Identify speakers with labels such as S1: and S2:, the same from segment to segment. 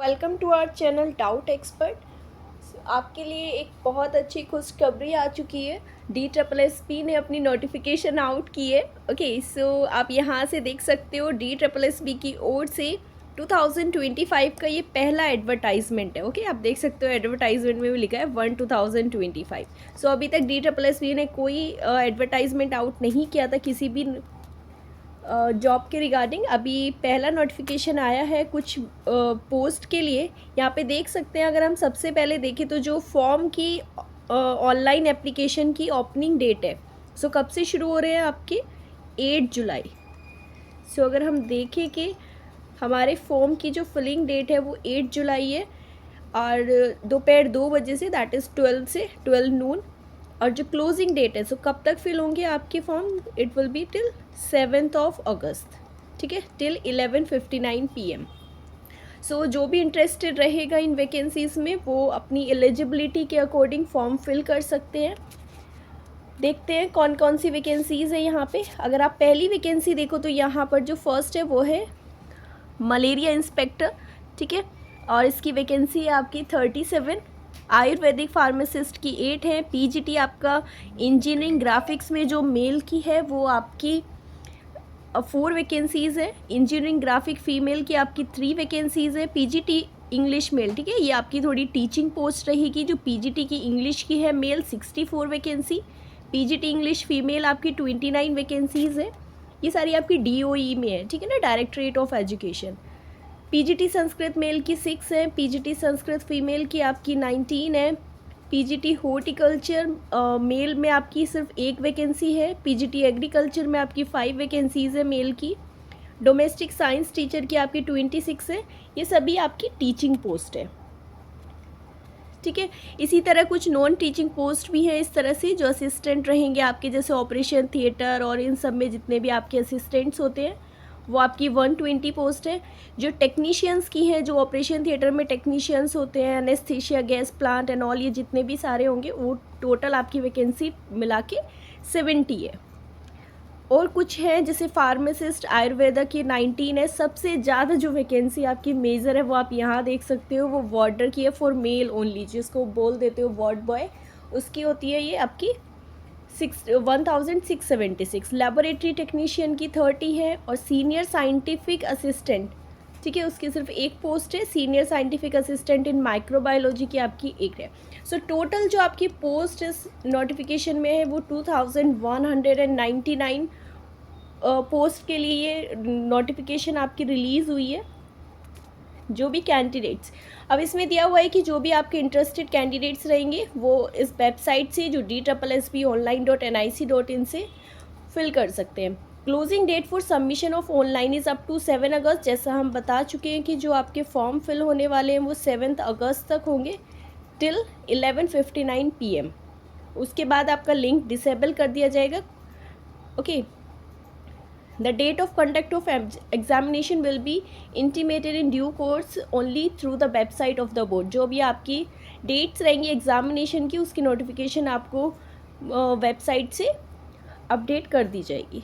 S1: Welcome to our channel doubt expert. आपके लिए एक बहुत अच्छी खुशखबरी आ चुकी है। DSSB ने अपनी नोटिफिकेशन आउट की है। सो आप यहाँ से देख सकते हो DSSB की ओर से 2025 का ये पहला एडवर्टाइजमेंट है। आप देख सकते हो एडवर्टाइजमेंट में भी लिखा है 1/2025। सो अभी तक DSSB ने कोई एडवर्टाइजमेंट आउट नहीं किया था किसी भी जॉब के रिगार्डिंग। अभी पहला नोटिफिकेशन आया है कुछ पोस्ट के लिए। यहाँ पे देख सकते हैं, अगर हम सबसे पहले देखें तो जो फॉर्म की ऑनलाइन एप्लीकेशन की ओपनिंग डेट है, सो कब से शुरू हो रहे हैं आपके 8 जुलाई। सो अगर हम देखें कि हमारे फॉर्म की जो फिलिंग डेट है वो 8 जुलाई है और दोपहर 2 बजे से, दैट इज़ 12 से 12 नून। और जो क्लोजिंग डेट है, सो कब तक फिल होंगे आपके form, it will be till 7 अगस्त, ठीक है, टिल 11:59 PM। सो जो भी इंटरेस्टेड रहेगा इन वैकेंसीज़ में वो अपनी एलिजिबिलिटी के अकॉर्डिंग फॉर्म फिल कर सकते हैं। देखते हैं कौन कौन सी वैकेंसीज़ है यहाँ पे। अगर आप पहली वैकेंसी देखो तो यहाँ पर जो फर्स्ट है वो है मलेरिया इंस्पेक्टर, ठीक है, और इसकी वैकेंसी है आपकी 37। आयुर्वेदिक फार्मासिस्ट की 8 है। PGT आपका इंजीनियरिंग ग्राफिक्स में जो मेल की है वो आपकी 4 वैकेंसीज़ है। इंजीनियरिंग ग्राफिक फीमेल की आपकी 3 वैकेंसीज़ है। PGT इंग्लिश मेल, ठीक है, ये आपकी थोड़ी टीचिंग पोस्ट रहेगी। जो PGT की इंग्लिश की है male 64 vacancy. PGT English female आपकी 29 वैकेंसीज़ है। ये सारी आपकी DOE में है, ठीक है ना, directorate of education. PGT Sanskrit male की 6 है। PGT संस्कृत फीमेल की आपकी 19 है। PGT हॉर्टिकल्चर मेल में आपकी सिर्फ 1 वैकेंसी है। PGT एग्रीकल्चर में आपकी 5 वैकेंसीज़ है मेल की। डोमेस्टिक साइंस टीचर की आपकी 26 है। ये सभी आपकी टीचिंग पोस्ट है, ठीक है। इसी तरह कुछ नॉन टीचिंग पोस्ट भी हैं इस तरह से, जो असिस्टेंट रहेंगे आपके, जैसे ऑपरेशन थिएटर और इन सब में जितने भी आपके असिस्टेंट्स होते हैं वो आपकी 120 पोस्ट है। जो टेक्नीशियंस की हैं, जो ऑपरेशन थिएटर में टेक्नीशियंस होते हैं, anaesthesia, gas plant and all, ये जितने भी सारे होंगे वो टोटल आपकी वैकेंसी मिला के 70 है। और कुछ हैं जैसे फार्मासिस्ट आयुर्वेदा की 19 है। सबसे ज़्यादा जो वैकेंसी आपकी मेजर है वो आप यहाँ देख सकते हो, वो वार्डर की है फॉर मेल ओनली, जिसको बोल देते हो वार्ड बॉय, उसकी होती है ये आपकी 1676। लेबोरेटरी टेक्नीशियन की 30 है। और सीनियर साइंटिफिक असिस्टेंट, ठीक है, उसकी सिर्फ 1 पोस्ट है। Senior scientific assistant in microbiology की आपकी 1 है। सो टोटल जो आपकी पोस्ट इस नोटिफिकेशन में है वो 2199 पोस्ट के लिए ये नोटिफिकेशन आपकी रिलीज़ हुई है। जो भी कैंडिडेट्स, अब इसमें दिया हुआ है कि जो भी आपके इंटरेस्टेड कैंडिडेट्स रहेंगे वो इस वेबसाइट से, जो DSSBonline.nic.in से फिल कर सकते हैं। Closing date for submission of online is up to 7 August. जैसा हम बता चुके हैं कि जो आपके फॉर्म फिल होने वाले हैं वो 7 अगस्त तक होंगे टिल 11:59 PM। उसके बाद आपका लिंक डिसेबल कर दिया जाएगा। The date of conduct of examination will be intimated in due course only through the website of the board। जो भी आपकी डेट्स रहेंगी एग्जामिनेशन की, उसकी नोटिफिकेशन आपको वेबसाइट से अपडेट कर दी जाएगी।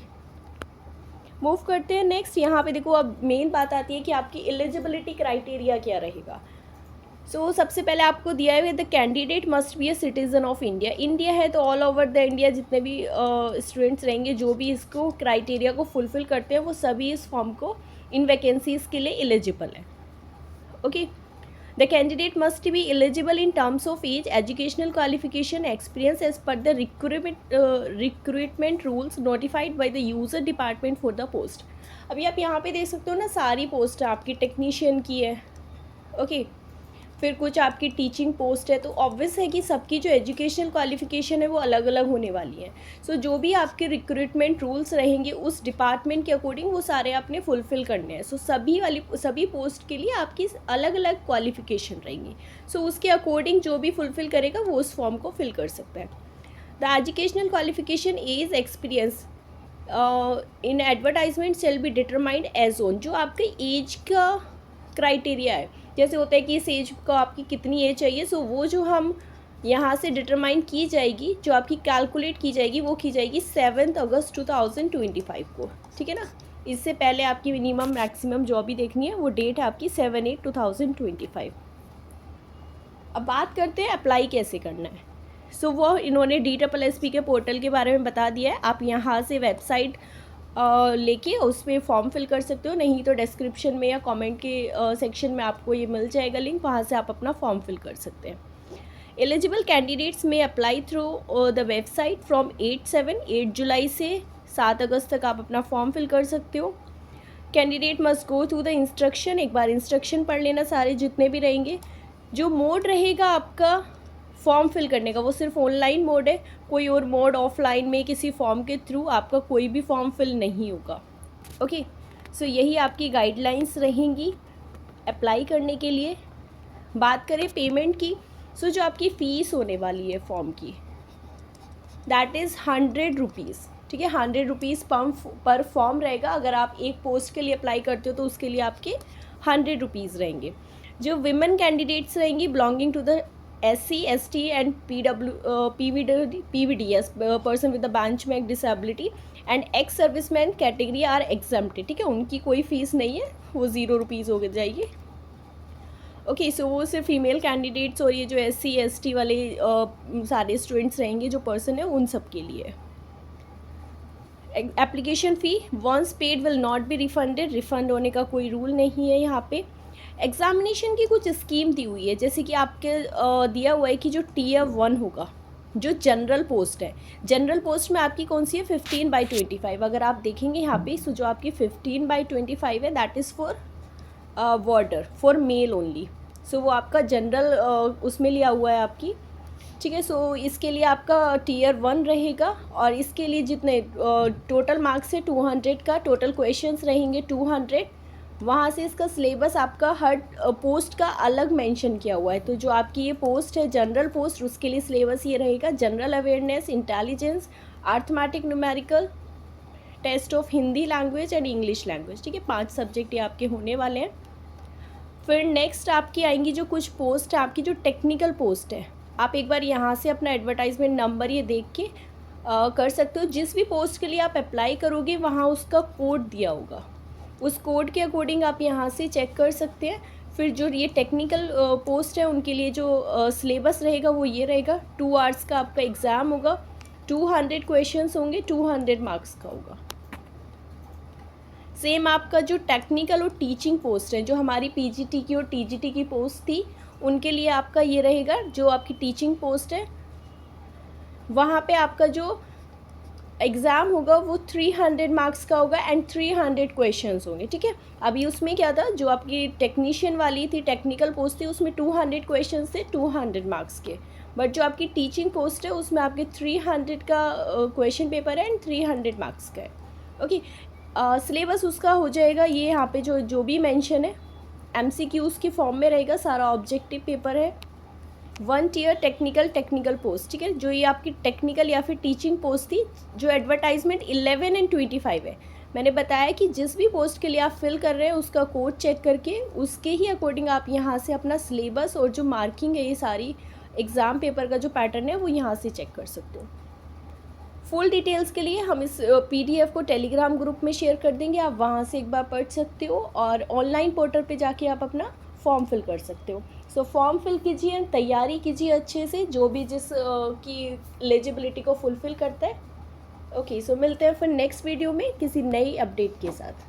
S1: मूव करते हैं नेक्स्ट। यहाँ पे देखो, अब मेन बात आती है कि आपकी एलिजिबिलिटी क्राइटेरिया क्या रहेगा। सो सबसे पहले आपको दिया है the candidate must be a citizen of India. India है तो ऑल ओवर द इंडिया जितने भी स्टूडेंट्स रहेंगे जो भी इसको क्राइटेरिया को फुलफ़िल करते हैं वो सभी इस फॉर्म को, इन वैकेंसीज़ के लिए एलिजिबल है। The candidate must be eligible in terms of age, educational qualification, experience as per the recruitment rules notified by the user department for the post. अभी आप यहाँ पे देख सकते हो ना, सारी पोस्ट आपकी टेक्नीशियन की है, फिर कुछ आपकी टीचिंग पोस्ट है। तो ऑब्वियस है कि सबकी जो एजुकेशनल क्वालिफिकेशन है वो अलग अलग होने वाली है। सो जो भी आपके रिक्रूटमेंट रूल्स रहेंगे उस डिपार्टमेंट के अकॉर्डिंग वो सारे आपने फुलफ़िल करने हैं। सो सभी पोस्ट के लिए आपकी अलग अलग क्वालिफिकेशन रहेंगी। सो उसके अकॉर्डिंग जो भी फुलफ़िल करेगा वो उस फॉर्म को फिल कर सकता है। The educational qualification as experience in advertisement shall be determined as on. जो आपके एज का क्राइटेरिया है, जैसे होता है कि इस एज को आपकी कितनी एज चाहिए, सो वो जो हम यहाँ से डिटरमाइन की जाएगी, जो आपकी कैलकुलेट की जाएगी वो की जाएगी 7 अगस्त 2025 को, ठीक है ना। इससे पहले आपकी मिनिमम मैक्सिमम जो भी देखनी है वो डेट है आपकी 7/8/2025। अब बात करते हैं अप्लाई कैसे करना है। सो वो इन्होंने DSSP के पोर्टल के बारे में बता दिया है। आप यहाँ से वेबसाइट लेके उसमें फॉर्म फिल कर सकते हो, नहीं तो डिस्क्रिप्शन में या कमेंट के सेक्शन में आपको ये मिल जाएगा लिंक, वहाँ से आप अपना फॉर्म फिल कर सकते हैं। एलिजिबल कैंडिडेट्स में apply through the website from 8 जुलाई से 7 अगस्त तक आप अपना फॉर्म फिल कर सकते हो। Candidate must go through the instruction, एक बार इंस्ट्रक्शन पढ़ लेना सारे जितने भी रहेंगे। जो मोड रहेगा आपका फॉर्म फिल करने का वो सिर्फ ऑनलाइन मोड है, कोई और मोड ऑफलाइन में किसी फॉर्म के थ्रू आपका कोई भी फॉर्म फिल नहीं होगा। ओके, सो यही आपकी गाइडलाइंस रहेंगी अप्लाई करने के लिए। बात करें पेमेंट की, सो जो आपकी फ़ीस होने वाली है फॉर्म की दैट इज़ 100 रुपीज़। ठीक है, 100 रुपीज़ पर फॉर्म रहेगा। अगर आप एक पोस्ट के लिए अप्लाई करते हो तो उसके लिए आपके 100 रुपीज़ रहेंगे। जो विमेन कैंडिडेट्स रहेंगी belonging to the SC ST and PVDS person with the benchmark disability and ex serviceman category are exempted. ठीक है, उनकी कोई फ़ीस नहीं है, वो 0 रुपीज़ हो जाएगी। ओके, सो वो सिर्फ फीमेल कैंडिडेट्स और ये जो SC ST वाले सारे स्टूडेंट्स रहेंगे जो पर्सन है उन सब के लिए। Application fee once paid will not be refunded, refund होने का कोई रूल नहीं है यहाँ पे। एग्ज़ामिनेशन की कुछ स्कीम दी हुई है, जैसे कि आपके दिया हुआ है कि जो Tier 1 होगा, जो जनरल पोस्ट है, जनरल पोस्ट में आपकी कौन सी है 15/25। अगर आप देखेंगे यहाँ पे, सो जो आपकी 15/25 है that is for warder, for male only. So वो आपका जनरल उसमें लिया हुआ है आपकी। ठीक है, सो इसके लिए आपका Tier 1 रहेगा और इसके लिए जितने टोटल मार्क्स है 200 का, टोटल क्वेश्चंस रहेंगे 200। वहाँ से इसका सिलेबस आपका हर पोस्ट का अलग मेंशन किया हुआ है। तो जो आपकी ये पोस्ट है जनरल पोस्ट, उसके लिए सिलेबस ये रहेगा general awareness, intelligence, arithmetic, numerical, test of Hindi language and English language. ठीक है, 5 सब्जेक्ट ये आपके होने वाले हैं। फिर नेक्स्ट आपकी आएंगी जो कुछ पोस्ट है आपकी जो टेक्निकल पोस्ट है, आप एक बार यहाँ से अपना एडवर्टाइजमेंट नंबर ये देख के कर सकते हो। जिस भी पोस्ट के लिए आप अप्लाई करोगे वहाँ उसका कोड दिया होगा, उस कोड के अकॉर्डिंग आप यहाँ से चेक कर सकते हैं। फिर जो ये टेक्निकल पोस्ट है उनके लिए जो सिलेबस रहेगा वो ये रहेगा। 2 आवर्स का आपका एग्ज़ाम होगा, 200 क्वेश्चंस होंगे, 200 मार्क्स का होगा। सेम आपका जो टेक्निकल और टीचिंग पोस्ट है, जो हमारी PGT की और TGT की पोस्ट थी, उनके लिए आपका ये रहेगा। जो आपकी टीचिंग पोस्ट है वहाँ पे आपका जो एग्ज़ाम होगा वो 300 मार्क्स का होगा एंड 300 क्वेश्चंस होंगे। ठीक है, अभी उसमें क्या था, जो आपकी टेक्नीशियन वाली थी, टेक्निकल पोस्ट थी, उसमें 200 क्वेश्चंस थे 200 मार्क्स के। बट जो आपकी टीचिंग पोस्ट है उसमें आपके 300 का क्वेश्चन पेपर है एंड 300 मार्क्स का है। ओके, सिलेबस उसका हो जाएगा ये यहाँ पे जो भी मेंशन है MCQs की फॉर्म में रहेगा, सारा ऑब्जेक्टिव पेपर है। 1 टियर टेक्निकल पोस्ट। ठीक है, जो ये आपकी टेक्निकल या फिर टीचिंग पोस्ट थी, जो एडवर्टाइजमेंट 11 एंड 25 है, मैंने बताया कि जिस भी पोस्ट के लिए आप फिल कर रहे हैं उसका कोड चेक करके उसके ही अकॉर्डिंग आप यहाँ से अपना सिलेबस और जो मार्किंग है, ये सारी एग्ज़ाम पेपर का जो पैटर्न है वो यहाँ से चेक कर सकते हो। फुल डिटेल्स के लिए हम इस PDF को टेलीग्राम ग्रुप में शेयर कर देंगे, आप वहाँ से एक बार पढ़ सकते हो और ऑनलाइन पोर्टल पे जाके आप अपना फॉर्म फिल कर सकते हो। सो फॉर्म फिल कीजिए, तैयारी कीजिए अच्छे से, जो भी जिस की एलिजिबिलिटी को फुलफ़िल करता है। ओके, सो मिलते हैं फिर नेक्स्ट वीडियो में किसी नई अपडेट के साथ।